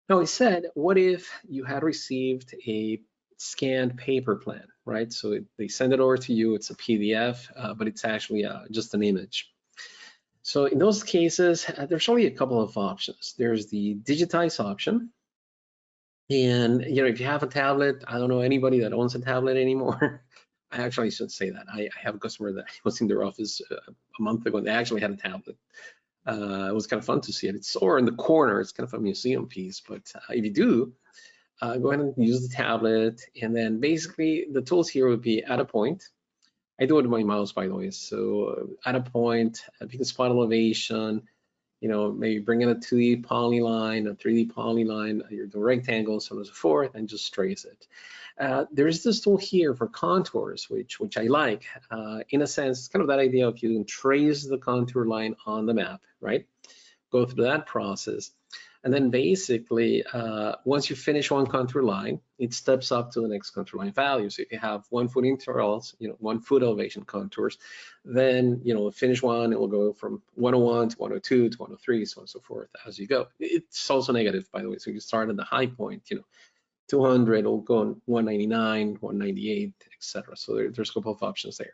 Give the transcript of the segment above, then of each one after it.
Now, I said, what if you had received a scanned paper plan, right? So they send it over to you, it's a PDF, but it's actually just an image. So in those cases, there's only a couple of options. There's the digitize option. And if you have a tablet, I don't know anybody that owns a tablet anymore. I actually should say that. I have a customer that was in their office a month ago, and they actually had a tablet. It was kind of fun to see it. It's over in the corner. It's kind of a museum piece, but if you do, go ahead and use the tablet. And then basically the tools here would be add a point. I do it with my mouse, by the way. So add a point, if you can spot elevation, maybe bring in a 2D polyline, a 3D polyline, you're doing rectangles, so on and so forth, and just trace it. There's this tool here for contours, which I like. In a sense, it's kind of that idea of you can trace the contour line on the map, right? Go through that process. And then basically, once you finish one contour line, it steps up to the next contour line value. So if you have 1 foot intervals, 1 foot elevation contours, then, finish one, it will go from 101 to 102 to 103, so on and so forth as you go. It's also negative, by the way. So you start at the high point, 200, it'll go on 199, 198, etc. So there's a couple of options there.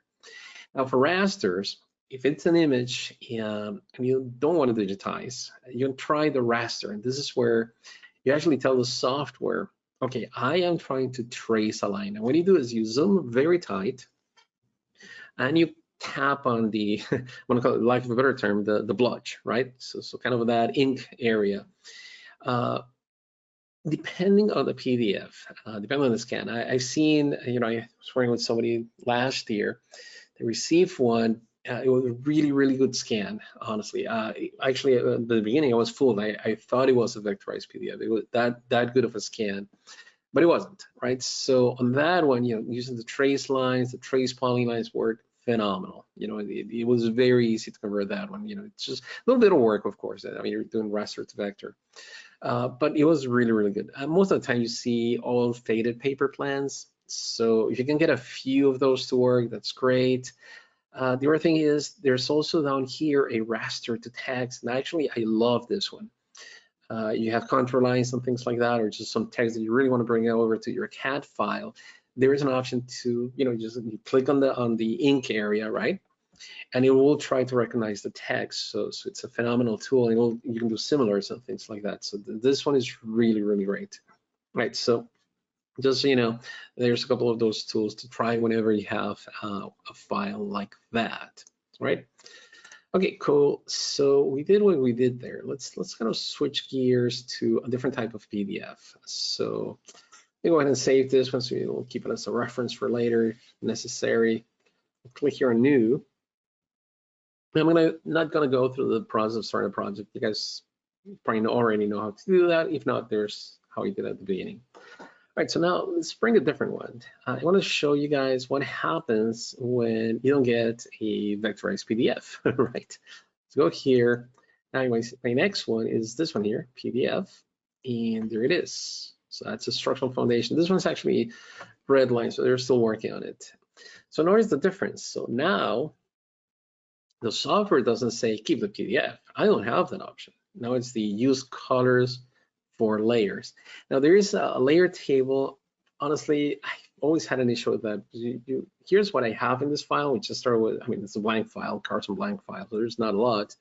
Now for rasters, if it's an image and you don't want to digitize, you can try the raster. And this is where you actually tell the software, okay, I am trying to trace a line. And what you do is you zoom very tight and you tap on the, I want to call it, lack of a better term, the blotch, right? So kind of that ink area. Depending on the PDF, depending on the scan, I've seen, I was working with somebody last year, they received one. It was a really, really good scan, honestly. Actually, at the beginning, I was fooled. I thought it was a vectorized PDF. It was that good of a scan, but it wasn't, right? So on that one, using the trace lines, the trace polylines worked phenomenal. It was very easy to convert that one. It's just a little bit of work, of course. I mean, you're doing raster to vector, but it was really, really good. Most of the time, you see all faded paper plans. So if you can get a few of those to work, that's great. The other thing is there's also down here a raster to text, and actually I love this one. You have contour lines and things like that, or just some text that you really want to bring over to your CAD file. There is an option to, you click on the ink area, right? And it will try to recognize the text. So it's a phenomenal tool, and you can do similars and things like that. So this one is really, really great, right? So just so you know, there's a couple of those tools to try whenever you have a file like that, right? Okay, cool. So we did what we did there. Let's kind of switch gears to a different type of PDF. So let me go ahead and save this one, so we'll keep it as a reference for later if necessary. I'll click here on new. I'm not gonna go through the process of starting a project. You guys probably already know how to do that. If not, there's how you did at the beginning. All right, so now let's bring a different one. I want to show you guys what happens when you don't get a vectorized PDF, right? Let's go here. Now my next one is this one here, PDF, and there it is. So that's a structural foundation. This one's actually red line, so they're still working on it. So notice the difference. So now the software doesn't say keep the PDF. I don't have that option. Now it's the use colors for layers. Now there is a layer table. Honestly, I've always had an issue with that. Here's what I have in this file, which just started with, it's a blank file, Carson blank file, so there's not a lot.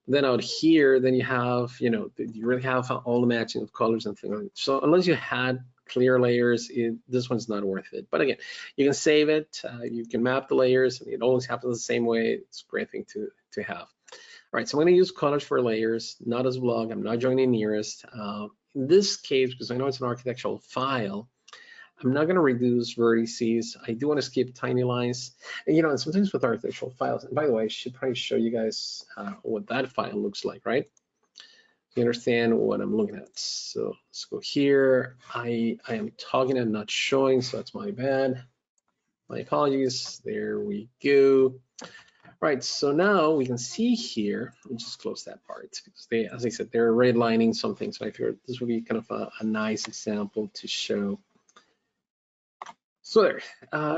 Then out here, then you have, you really have all the matching of colors and things like that. So unless you had clear layers, this one's not worth it. But again, you can save it, you can map the layers, and it always happens the same way. It's a great thing to have. All right, so I'm going to use colors for layers, not as a block. I'm not joining nearest. In this case, because I know it's an architectural file, I'm not going to reduce vertices. I do want to skip tiny lines. And sometimes with architectural files, and by the way, I should probably show you guys what that file looks like, right? You understand what I'm looking at. So let's go here. I am talking and not showing, so that's my bad. My apologies. There we go. Right, so now we can see here, let me just close that part, because as I said, they're redlining something, so I figured this would be kind of a nice example to show. So there,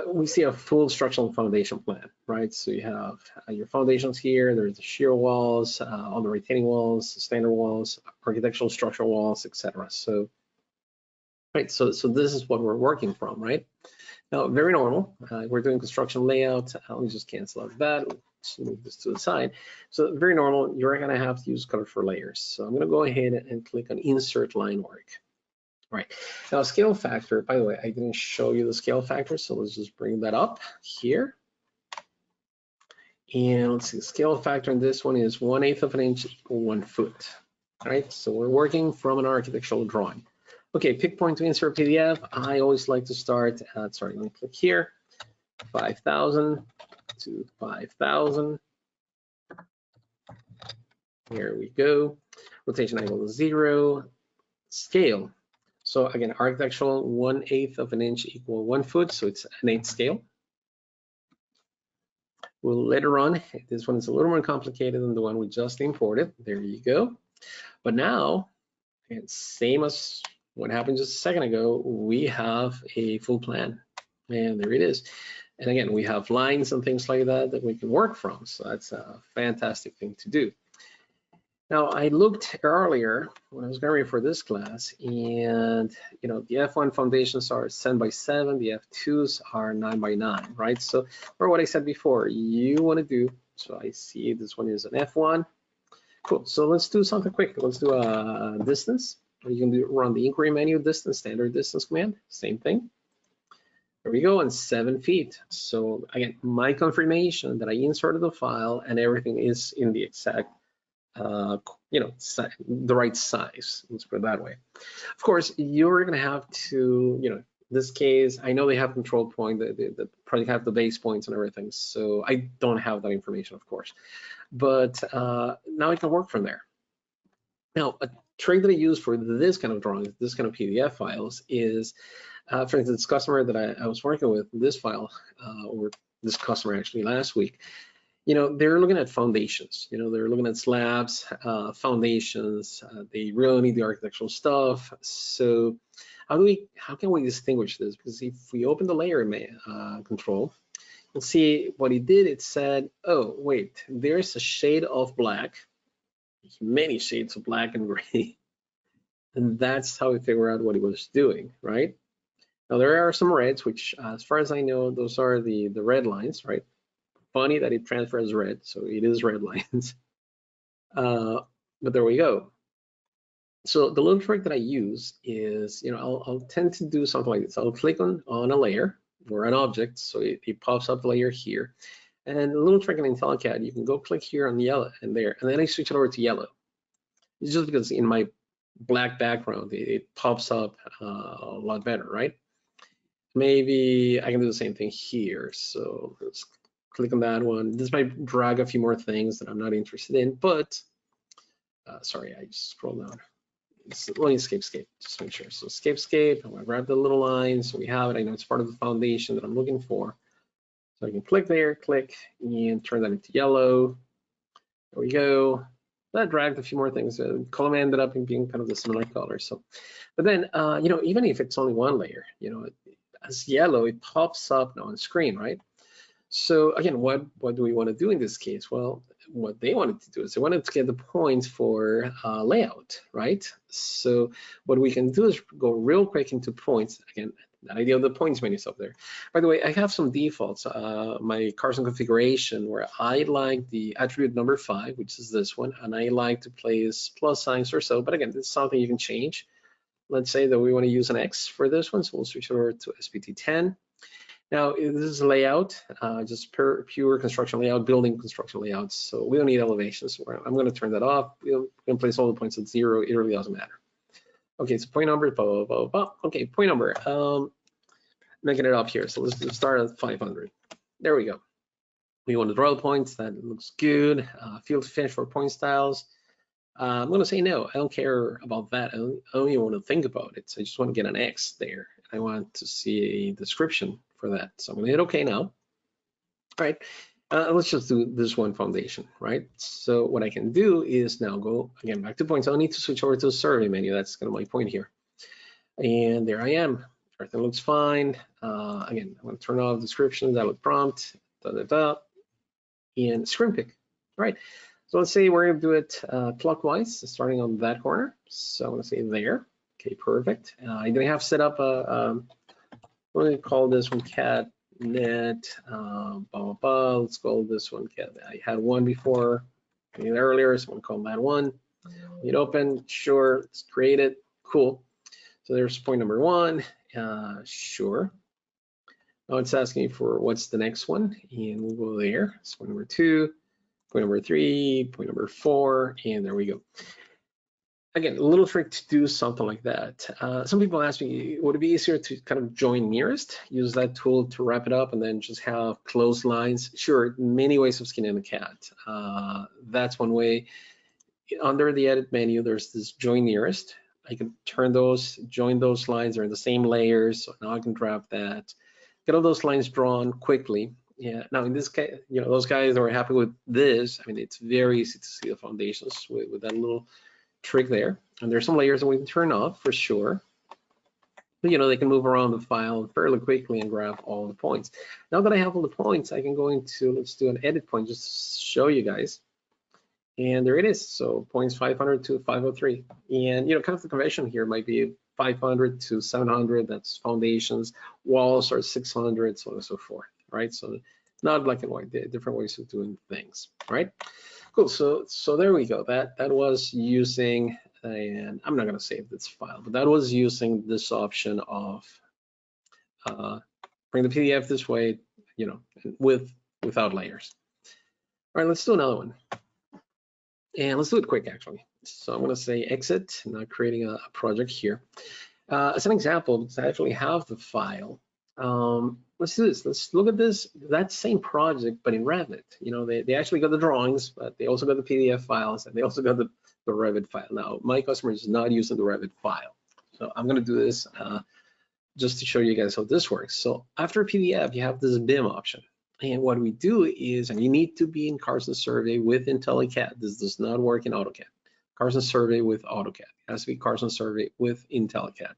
we see a full structural foundation plan, right? So you have your foundations here, there's the shear walls, all the retaining walls, standard walls, architectural structural walls, etc. So, right, so this is what we're working from, right? Now, very normal, we're doing construction layout. Let me just cancel out that, let's move this to the side. So very normal, you're gonna have to use color for layers. So I'm gonna go ahead and click on insert line work. Right, now scale factor, by the way, I didn't show you the scale factor, so let's just bring that up here. And let's see, scale factor in this one is 1/8 of an inch equal 1 foot. All right, so we're working from an architectural drawing. Okay, pick point to insert PDF. I always like to start at, sorry, let me click here, 5,000 to 5,000. Here we go. Rotation angle is 0. Scale. So again, architectural 1/8 of an inch equal 1 foot, so it's an 8 scale. We'll later on, this one is a little more complicated than the one we just imported. There you go. But now, and same as what happened just a second ago, we have a full plan. And there it is. And again, we have lines and things like that that we can work from. So that's a fantastic thing to do. Now, I looked earlier when I was getting ready for this class, and you know, the F1 foundations are 7x7, the F2s are 9x9, right? So, for what I said before, you want to do, so I see this one is an F1. Cool, so let's do something quick. Let's do a distance. You can run the inquiry menu distance, standard distance command, same thing. There we go, and 7 feet. So again, my confirmation that I inserted the file and everything is in the exact you know, the right size, let's put it that way. Of course, you're gonna have to, you know, in this case, I know they have control point, they probably have the base points and everything, so I don't have that information, of course. But now I can work from there. Now, a trick that I use for this kind of drawings, this kind of PDF files is, for instance, this customer that I was working with, this file, or this customer actually last week, you know, they're looking at foundations, you know, they're looking at slabs, foundations, they really need the architectural stuff. So how can we distinguish this? Because if we open the layer control, you'll see what he did. It said, oh, wait, there's a shade of black, many shades of black and gray. And that's how we figure out what he was doing, right? Now there are some reds, which as far as I know, those are the red lines, right? Funny that it transfers red, so it is red lines. But there we go. So the little trick that I use is, you know, I'll tend to do something like this. I'll click on a layer or an object, so it pops up the layer here. And a little trick in IntelliCAD, you can go click here on yellow and there, and then I switch it over to yellow. It's just because in my black background, it pops up a lot better, right? Maybe I can do the same thing here. So let's click on that one. This might drag a few more things that I'm not interested in, but sorry, I just scrolled down. Let me escape, just to make sure. So escape, I'm gonna grab the little line so we have it. I know it's part of the foundation that I'm looking for. So I can click there, click, and turn that into yellow. There we go. That dragged a few more things. The column ended up in being kind of the similar color. So, but then, you know, even if it's only one layer, you know, as yellow, it pops up on screen, right? So again, what do we want to do in this case? Well, what they wanted to do is they wanted to get the points for layout, right? So what we can do is go real quick into points. Again, that idea of the points menu is up there. By the way, I have some defaults. My Carson configuration where I like the attribute number 5, which is this one, and I like to place plus signs or so. But again, this is something you can change. Let's say that we want to use an X for this one, so we'll switch over to SPT 10. Now, this is layout, just pure construction layout, building construction layouts. So we don't need elevations. I'm going to turn that off. We're going to place all the points at 0. It really doesn't matter. Okay, so point number, blah, blah, blah, blah. Okay, point number. Making it up here. So let's start at 500. There we go. We want to draw the points. That looks good. Field finish for point styles. I'm going to say no. I don't care about that. I don't even want to think about it. So I just want to get an X there. I want to see a description for that. So I'm going to hit OK now. All right. Let's just do this one foundation, right? So what I can do is now go again back to points. I need to switch over to the survey menu. That's kind of my point here. And there I am. everything looks fine. Again, I'm going to turn off description, dialog prompt, and screen pick. All right. So let's say we're going to do it clockwise, starting on that corner. So I'm going to say there. Okay, perfect. I didn't have set up a what do we call this one? Cat net. Let's call this one cat. I had one before earlier, so I'm going to call that one. Hit open. Sure. Let's create it. Cool. So there's point number one. Sure. Now it's asking for what's the next one, and we'll go there. So point number two, point number three, point number four, and there we go. Again, a little trick to do something like that. Some people ask me, would it be easier to kind of join nearest, use that tool to wrap it up and then just have closed lines? Sure, many ways of skinning the cat. That's one way. Under the edit menu, there's this join nearest. I can turn those, join those lines, they're in the same layers. So now I can grab that, get all those lines drawn quickly. Yeah, now in this case, those guys that were happy with this, I mean, it's very easy to see the foundations with that little trick there. And there's some layers that we can turn off for sure. But, they can move around the file fairly quickly and grab all the points. Now that I have all the points, I can go into, let's do an edit point, just to show you guys. And there it is. So points 500 to 503. And, kind of the convention here might be 500 to 700, that's foundations, walls are 600, so on and so forth, right? So not black and white, different ways of doing things, right? Cool, so there we go. That was using, and I'm not gonna save this file, but that was using this option of bring the PDF this way, without layers. All right, let's do another one. And let's do it quick, actually. So I'm going to say exit, I'm not creating a project here. As an example, because I actually have the file, let's do this. Let's look at this, that same project, but in Revit. They actually got the drawings, but they also got the PDF files, and they also got the Revit file. Now, my customer is not using the Revit file. So I'm going to do this just to show you guys how this works. So after PDF, you have this BIM option. And what we do is, and you need to be in Carson Survey with IntelliCAD. This does not work in AutoCAD. Carson Survey with AutoCAD. It has to be Carson Survey with IntelliCAD.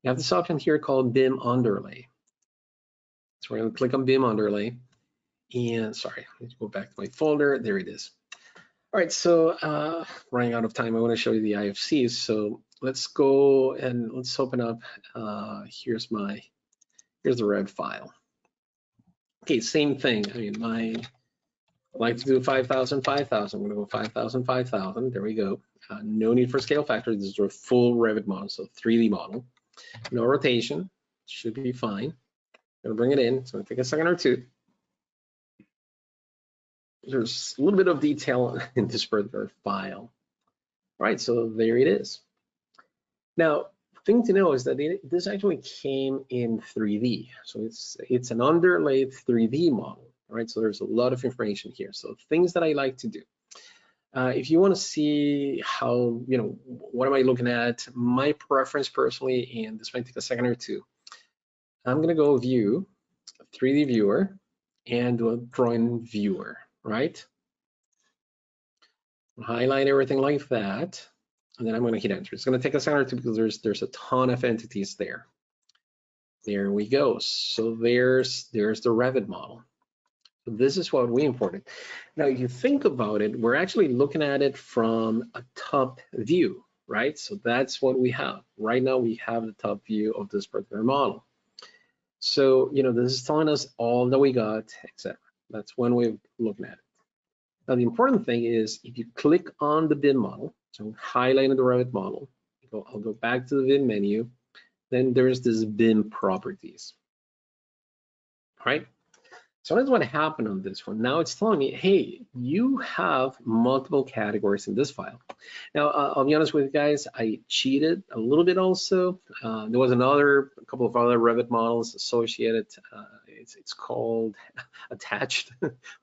You have this option here called BIM Underlay. So we're going to click on BIM Underlay. And sorry, let's go back to my folder. There it is. All right, so running out of time, I want to show you the IFCs. So let's go and let's open up. Here's the Rev file. Okay, same thing. I mean, I like to do 5,000, 5,000. I'm going to go 5,000, 5,000. There we go. No need for scale factor. This is a full Revit model, so 3D model. No rotation. Should be fine. I'm going to bring it in. It's going to take a second or two. There's a little bit of detail in this particular file. All right, so there it is. Now, thing to know is that this actually came in 3D. So it's an underlaid 3D model, right? So there's a lot of information here. So things that I like to do. If you want to see how, what am I looking at? My preference personally, and this might take a second or two, I'm going to go view, 3D viewer, and do a drawing viewer, right? Highlight everything like that. And then I'm going to hit enter. It's going to take a second or two because there's a ton of entities there. There we go. So there's the Revit model. So this is what we imported. Now, if you think about it, we're actually looking at it from a top view, right? So that's what we have. Right now, we have the top view of this particular model. So, this is telling us all that we got, etc. That's one way of looking at it. Now, the important thing is if you click on the BIM model, so highlighting the Revit model, I'll go back to the BIM menu, then there's this BIM properties, right? So that's what happened on this one. Now it's telling me, hey, you have multiple categories in this file. Now, I'll be honest with you guys, I cheated a little bit also. There was a couple of other Revit models associated. It's called attached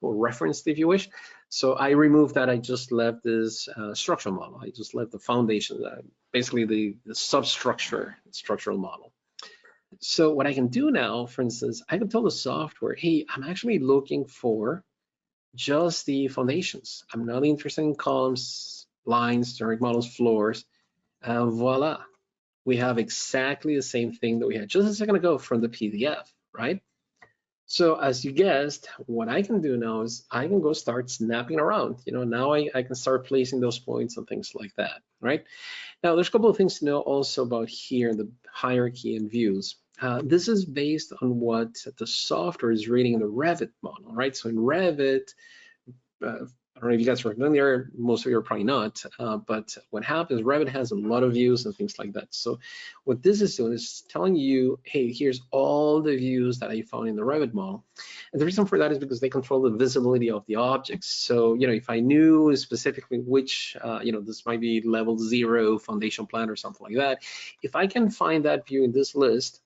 or referenced, if you wish. So I removed that. I just left this structural model. I just left the foundation, basically the structural model. So what I can do now, for instance, I can tell the software, hey, I'm actually looking for just the foundations. I'm not interested in columns, lines, direct models, floors. Voila. we have exactly the same thing that we had just a second ago from the PDF, right? So as you guessed, what I can do now is I can go start snapping around. Now I can start placing those points and things like that, right? Now, there's a couple of things to know also about here in the hierarchy and views. This is based on what the software is reading in the Revit model, right? So in Revit, I don't know if you guys are familiar, most of you are probably not, but what happens, Revit has a lot of views and things like that. So what this is doing is telling you, hey, here's all the views that I found in the Revit model. And the reason for that is because they control the visibility of the objects. So, if I knew specifically which, this might be level 0 foundation plan or something like that, if I can find that view in this list,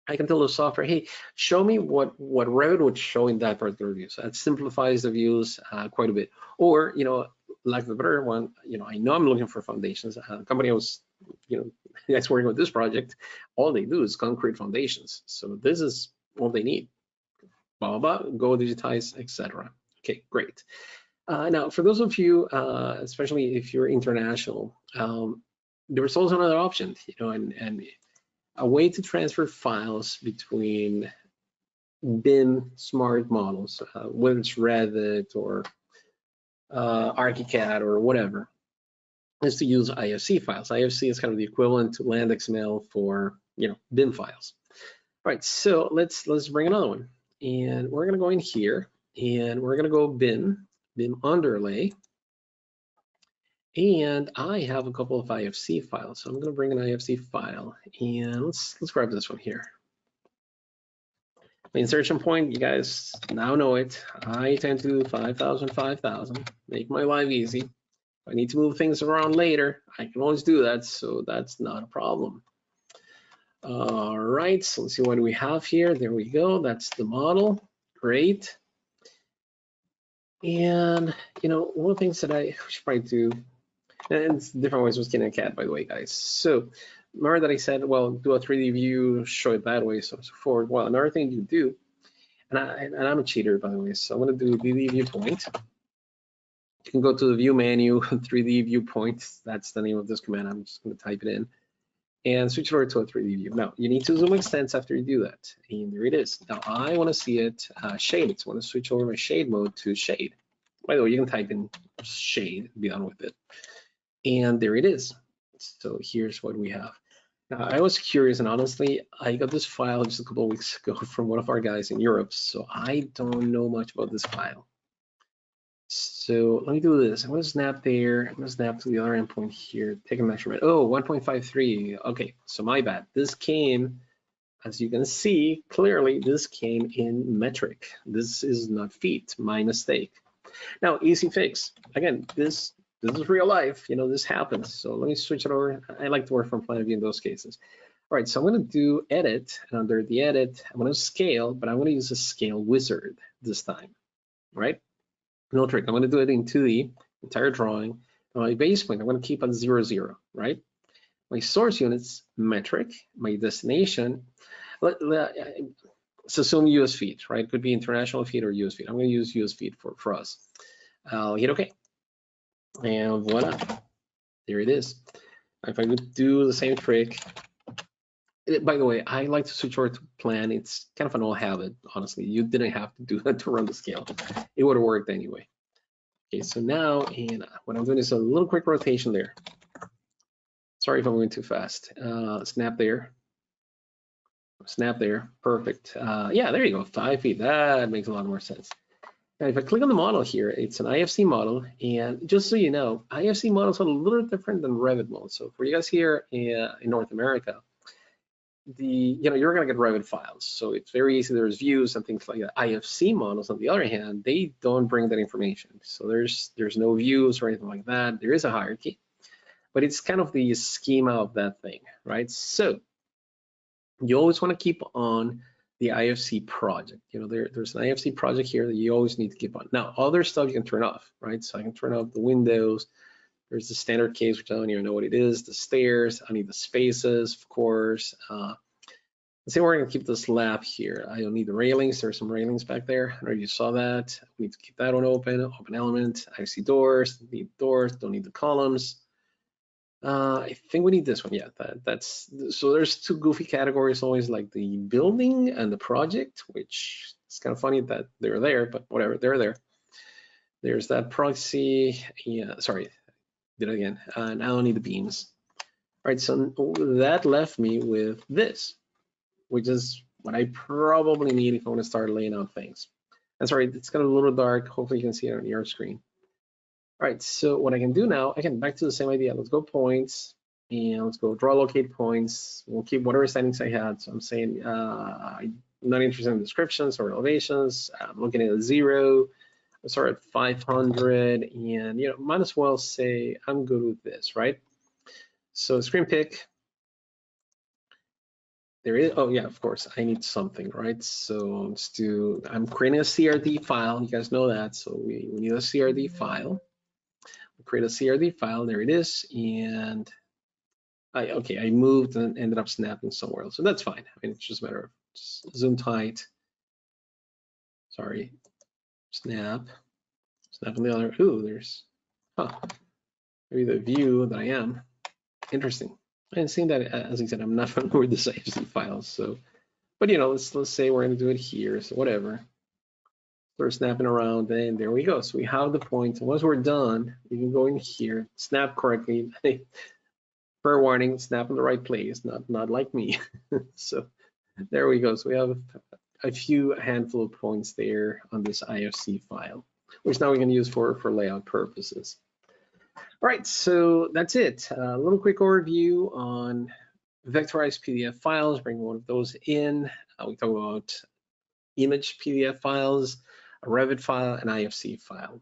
I can tell the software, hey, show me what Revit would show in that particular view. So that simplifies the views quite a bit. Or, like the better one, I know I'm looking for foundations. The company I was, that's working with this project, all they do is concrete foundations. So this is all they need. Blah, blah, blah, go digitize, etc. Okay, great. Now, for those of you, especially if you're international, there's also another option, and a way to transfer files between BIM smart models, whether it's Revit or ArchiCAD or whatever, is to use IFC files. IFC is kind of the equivalent to land XML for BIM files. All right, so let's bring another one, and we're going to go in here, and we're going to go BIM underlay. And I have a couple of IFC files. So I'm going to bring an IFC file, and let's grab this one here. My insertion point, you guys now know it. I tend to do 5,000, 5,000, make my life easy. If I need to move things around later, I can always do that, so that's not a problem. All right, so let's see what we have here. There we go, that's the model, great. And, one of the things that I should probably do, and it's different ways with skin and cat, by the way, guys. So remember that I said, well, do a 3D view, show it that way, so forth. Well, another thing you do, and I'm a cheater, by the way, so I'm going to do 3D viewpoint. You can go to the view menu, 3D viewpoint. That's the name of this command. I'm just going to type it in and switch it over to a 3D view. Now, you need to zoom extents after you do that. And there it is. Now, I want to see it shaded. So I want to switch over my shade mode to shade. By the way, you can type in shade, be done with it. And there it is. So here's what we have. Now, I was curious, and honestly, I got this file just a couple of weeks ago from one of our guys in Europe, so I don't know much about this file. So let me do this. I'm going to snap there. I'm going to snap to the other endpoint here, take a measurement. Oh, 1.53. Okay, so my bad. This came, as you can see, clearly this came in metric. This is not feet, my mistake. Now, easy fix. Again, this is real life, this happens. So let me switch it over. I like to work from plan of view in those cases. All right, so I'm going to do edit, and under the edit, I'm going to scale, but I'm going to use a scale wizard this time, right? No trick, I'm going to do it in 2D, entire drawing. My base point, I'm going to keep at 0, 0, right? My source units, metric. My destination, let's assume US feet, right? Could be international feet or US feet. I'm going to use US feet for us. I'll hit OK. And voila, there it is. If I would do the same trick, by the way, I like to switch over to plan. It's kind of an old habit, honestly. You didn't have to do that to run the scale. It would have worked anyway. Okay, so now, and what I'm doing is a little quick rotation there. Sorry if I'm going too fast. Snap there. Snap there, perfect. Yeah, there you go, 5 feet. That makes a lot more sense. Now, if I click on the model here, it's an IFC model, and just so you know, IFC models are a little different than Revit models. So for you guys here in North America, you're going to get Revit files, so it's very easy. There's views and things like that. IFC models, on the other hand, they don't bring that information. So there's no views or anything like that. There is a hierarchy, but it's kind of the schema of that thing, right? So you always want to keep on the IFC project. There's an IFC project here that you always need to keep on. Now, other stuff you can turn off, right? So I can turn off the windows. There's the standard case, which I don't even know what it is. The stairs, I need the spaces, of course. Let's say we're going to keep this lap here. I don't need the railings. There's some railings back there. I already saw that. We need to keep that one open. Open element. IFC doors. Need doors. Don't need the columns. I think we need this one. Yeah, that's so. There's two goofy categories always, like the building and the project, which it's kind of funny that they're there, but whatever, they're there. There's that proxy. Yeah, sorry, did it again. And I don't need the beams. All right, so that left me with this, which is what I probably need if I want to start laying out things. And sorry, it's kind of a little dark. Hopefully you can see it on your screen. All right, so what I can do now, again, back to the same idea. Let's go points, and let's go draw locate points. We'll keep whatever settings I had. So I'm saying I'm not interested in descriptions or elevations. I'm looking at a 0. Let's start at 500, and might as well say I'm good with this, right? So screen pick. There is, oh yeah, of course, I need something, right? So let's do, I'm creating a CRD file. You guys know that. So we need a CRD file. Create a CRD file, there it is, and I moved and ended up snapping somewhere else, so that's fine. I mean, it's just a matter of just zoom tight. Sorry, snap on the other. Ooh, there's, maybe the view that I am. Interesting. I hadn't seen that. As I said, I'm not familiar with this IFC files, so. But let's say we're going to do it here, so whatever. Start snapping around, and there we go. So we have the point. And once we're done, we can go in here, snap correctly. Fair warning, snap in the right place, not like me. So there we go. So we have a handful of points there on this IFC file, which now we can use for layout purposes. All right, so that's it. A little quick overview on vectorized PDF files. Bring one of those in. We talk about image PDF files, a Revit file, an IFC file.